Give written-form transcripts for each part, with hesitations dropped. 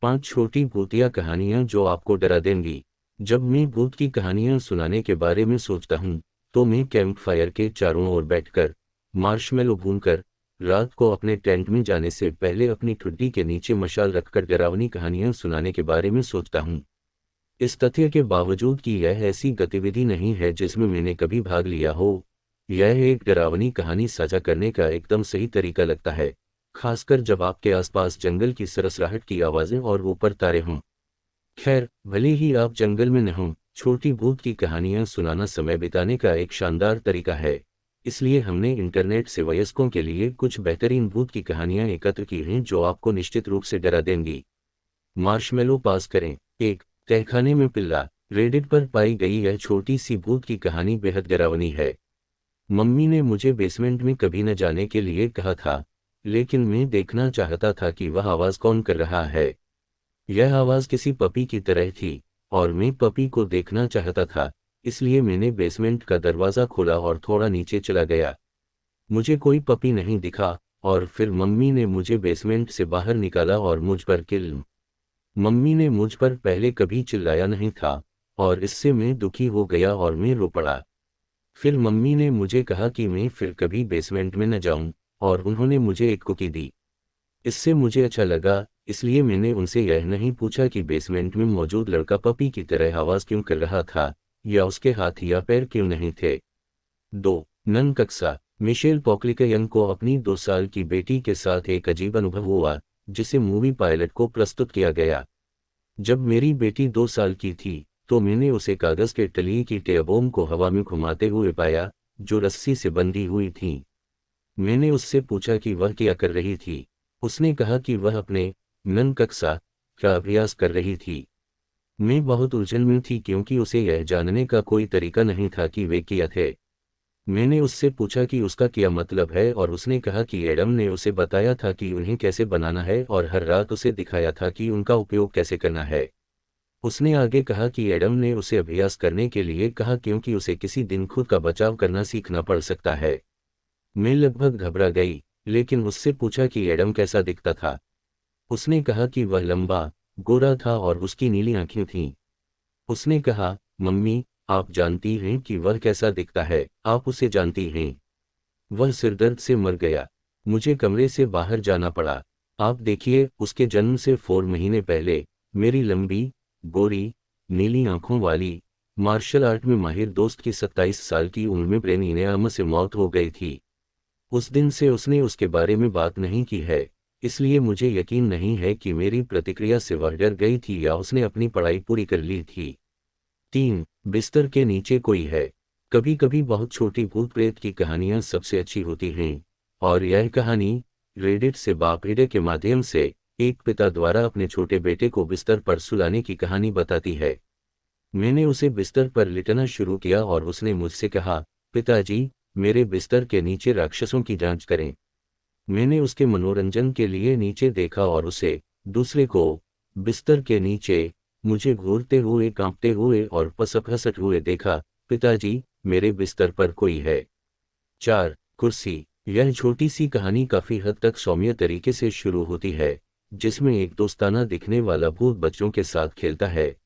5 छोटी भूतिया कहानियां जो आपको डरा देंगी। जब मैं भूत की कहानियां सुनाने के बारे में सोचता हूं, तो मैं कैंप फायर के चारों ओर बैठकर मार्शमेलो भूनकर रात को अपने टेंट में जाने से पहले अपनी ठुड्डी के नीचे मशाल रखकर डरावनी कहानियां सुनाने के बारे में सोचता हूं। इस तथ्य के बावजूद कि यह ऐसी गतिविधि नहीं है जिसमें मैंने कभी भाग लिया हो, यह एक डरावनी कहानी साझा करने का एकदम सही तरीका लगता है, खासकर जब आपके आसपास जंगल की सरसराहट की आवाज़ें और ऊपर तारे हों। खैर, भले ही आप जंगल में न हों, छोटी भूत की कहानियां सुनाना समय बिताने का एक शानदार तरीका है। इसलिए हमने इंटरनेट से वयस्कों के लिए कुछ बेहतरीन भूत की कहानियां एकत्र की हैं जो आपको निश्चित रूप से डरा देंगी। मार्शमेलो पास करें। एक, तहखाने में पिल्ला। रेडिट पर पाई गई यह छोटी सी भूत की कहानी बेहद डरावनी है। मम्मी ने मुझे बेसमेंट में कभी न जाने के लिए कहा था, लेकिन मैं देखना चाहता था कि वह आवाज़ कौन कर रहा है। यह आवाज़ किसी पपी की तरह थी, और मैं पपी को देखना चाहता था, इसलिए मैंने बेसमेंट का दरवाज़ा खोला और थोड़ा नीचे चला गया। मुझे कोई पपी नहीं दिखा, और फिर मम्मी ने मुझे बेसमेंट से बाहर निकाला और मुझ पर किल मम्मी ने मुझ पर पहले कभी चिल्लाया नहीं था, और इससे मैं दुखी हो गया और मैं रो पड़ा। फिर मम्मी ने मुझे कहा कि मैं फिर कभी बेसमेंट में न जाऊं, और उन्होंने मुझे एक कुकी दी। इससे मुझे अच्छा लगा, इसलिए मैंने उनसे यह नहीं पूछा कि बेसमेंट में मौजूद लड़का पपी की तरह आवाज़ क्यों कर रहा था, या उसके हाथ या पैर क्यों नहीं थे। 2. नन कक्सा। मिशेल पॉक्लिकयंग को अपनी 2 साल की बेटी के साथ एक अजीब अनुभव हुआ, जिसे मूवी पायलट को प्रस्तुत किया गया। जब मेरी बेटी 2 साल की थी, तो मैंने उसे कागज़ के टली की टेबोम को हवा में घुमाते हुए पाया, जो रस्सी से बंधी हुई थी। मैंने उससे पूछा कि वह क्या कर रही थी। उसने कहा कि वह अपने नन कक्षा का अभ्यास कर रही थी। मैं बहुत उलझन में थी क्योंकि उसे यह जानने का कोई तरीका नहीं था कि वे क्या थे। मैंने उससे पूछा कि उसका क्या मतलब है, और उसने कहा कि एडम ने उसे बताया था कि उन्हें कैसे बनाना है और हर रात उसे दिखाया था कि उनका उपयोग कैसे करना है। उसने आगे कहा कि एडम ने उसे अभ्यास करने के लिए कहा क्योंकि उसे किसी दिन खुद का बचाव करना सीखना पड़ सकता है। मैं लगभग घबरा गई, लेकिन उससे पूछा कि एडम कैसा दिखता था। उसने कहा कि वह लंबा, गोरा था और उसकी नीली आंखें थीं। उसने कहा, मम्मी, आप जानती हैं कि वह कैसा दिखता है, आप उसे जानती हैं। वह सिरदर्द से मर गया। मुझे कमरे से बाहर जाना पड़ा। आप देखिए, उसके जन्म से 4 महीने पहले, मेरी लंबी, गोरी, नीली आंखों वाली, मार्शल आर्ट में माहिर दोस्त की 27 साल की उम्र में ब्रेन इनेमा से मौत हो गई थी। उस दिन से उसने उसके बारे में बात नहीं की है, इसलिए मुझे यकीन नहीं है कि मेरी प्रतिक्रिया से वह डर गई थी या उसने अपनी पढ़ाई पूरी कर ली थी। 3. बिस्तर के नीचे कोई है। कभी कभी बहुत छोटी भूत प्रेत की कहानियां सबसे अच्छी होती हैं, और यह कहानी रेडिट से बापीडे के माध्यम से एक पिता द्वारा अपने छोटे बेटे को बिस्तर पर सुलाने की कहानी बताती है। मैंने उसे बिस्तर पर लिटना शुरू किया और उसने मुझसे कहा, पिताजी, मेरे बिस्तर के नीचे राक्षसों की जांच करें। मैंने उसके मनोरंजन के लिए नीचे देखा और उसे, दूसरे को, बिस्तर के नीचे, मुझे घूरते हुए, कांपते हुए और पसपसट हुए देखा। पिताजी, मेरे बिस्तर पर कोई है। 4. कुर्सी। यह छोटी सी कहानी काफी हद तक सौम्य तरीके से शुरू होती है, जिसमें एक दोस्ताना दिखने वाला भूत बच्चों के साथ खेलता है।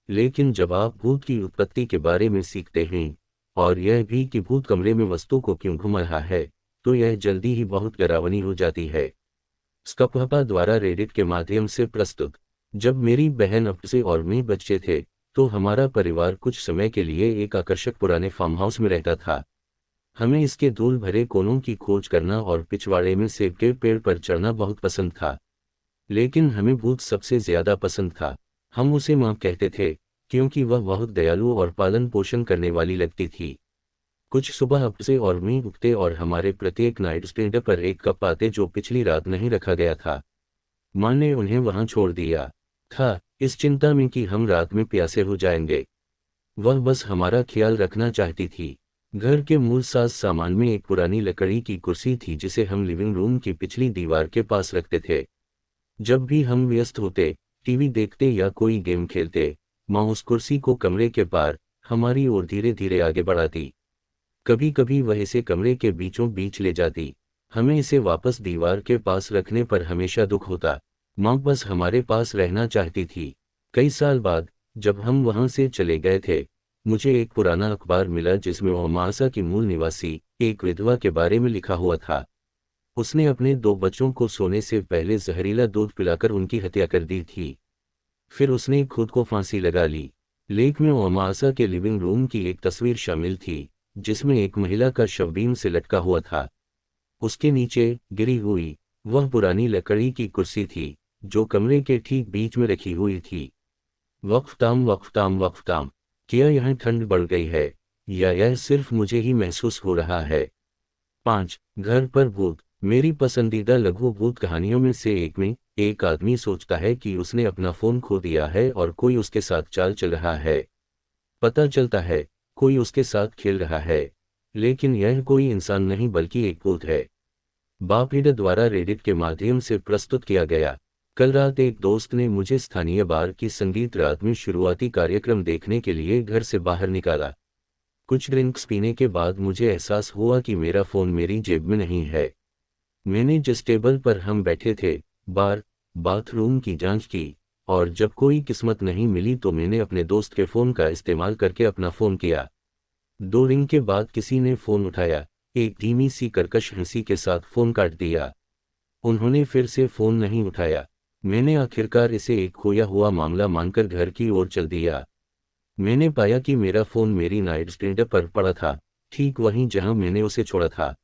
लेकिन जब आप भूत की उत्पत्ति के बारे में सीखते हैं, और यह भी कि भूत कमरे में वस्तु को क्यों घुमा रहा है, तो यह जल्दी ही बहुत डरावनी हो जाती है। स्कपहपा द्वारा रेडिट के माध्यम से प्रस्तुत। जब मेरी बहन अफसे और मैं बच्चे थे, तो हमारा परिवार कुछ समय के लिए एक आकर्षक पुराने फार्म हाउस में रहता था। हमें इसके धूल भरे कोनों की खोज करना और पिछवाड़े में सेब के पेड़ पर चढ़ना बहुत पसंद था। लेकिन हमें भूत सबसे ज्यादा पसंद था। हम उसे माँ कहते थे, क्योंकि वह बहुत दयालु और पालन पोषण करने वाली लगती थी। कुछ सुबह अफसे और मैं उठते और हमारे प्रत्येक नाइट स्टैंड पर एक कप पाते जो पिछली रात नहीं रखा गया था। माँ ने उन्हें वहां छोड़ दिया था, इस चिंता में कि हम रात में प्यासे हो जाएंगे। वह बस हमारा ख्याल रखना चाहती थी। घर के मूल साज सामान में एक पुरानी लकड़ी की कुर्सी थी जिसे हम लिविंग रूम की पिछली दीवार के पास रखते थे। जब भी हम व्यस्त होते, टीवी देखते या कोई गेम खेलते, माँ उस कुर्सी को कमरे के पार, हमारी ओर धीरे धीरे आगे बढ़ाती। कभी कभी वह इसे कमरे के बीचों बीच ले जाती। हमें इसे वापस दीवार के पास रखने पर हमेशा दुख होता। माँ बस हमारे पास रहना चाहती थी। कई साल बाद जब हम वहाँ से चले गए थे, मुझे एक पुराना अखबार मिला जिसमें ओमासा की मूल निवासी एक विधवा के बारे में लिखा हुआ था। उसने अपने 2 बच्चों को सोने से पहले जहरीला दूध पिलाकर उनकी हत्या कर दी थी। फिर उसने खुद को फांसी लगा ली। लेख में ओमासा के लिविंग रूम की एक तस्वीर शामिल थी, जिसमें एक महिला का शव बीम से लटका हुआ था। उसके नीचे गिरी हुई वह पुरानी लकड़ी की कुर्सी थी, जो कमरे के ठीक बीच में रखी हुई थी। वक्फताम वक्फताम वक्फताम। क्या यह ठंड बढ़ गई है, या यह सिर्फ मुझे ही महसूस हो रहा है? 5 घर पर भूत। मेरी पसंदीदा लघु भूत कहानियों में से एक में एक आदमी सोचता है कि उसने अपना फोन खो दिया है और कोई उसके साथ चाल चल रहा है। पता चलता है कोई उसके साथ खेल रहा है, लेकिन यह कोई इंसान नहीं बल्कि एक भूत है। बापीडा द्वारा रेडिट के माध्यम से प्रस्तुत किया गया। कल रात एक दोस्त ने मुझे स्थानीय बार की संगीत रात में शुरुआती कार्यक्रम देखने के लिए घर से बाहर निकाला। कुछ ड्रिंक्स पीने के बाद मुझे एहसास हुआ कि मेरा फ़ोन मेरी जेब में नहीं है। मैंने जिस टेबल पर हम बैठे थे, बाथरूम की जांच की, और जब कोई किस्मत नहीं मिली तो मैंने अपने दोस्त के फ़ोन का इस्तेमाल करके अपना फ़ोन किया। 2 रिंग के बाद किसी ने फ़ोन उठाया। एक धीमी सी कर्कश हंसी के साथ फ़ोन काट दिया। उन्होंने फिर से फ़ोन नहीं उठाया। मैंने आखिरकार इसे एक खोया हुआ मामला मानकर घर की ओर चल दिया। मैंने पाया कि मेरा फ़ोन मेरी नाइटस्टैंड पर पड़ा था, ठीक वहीं जहां मैंने उसे छोड़ा था।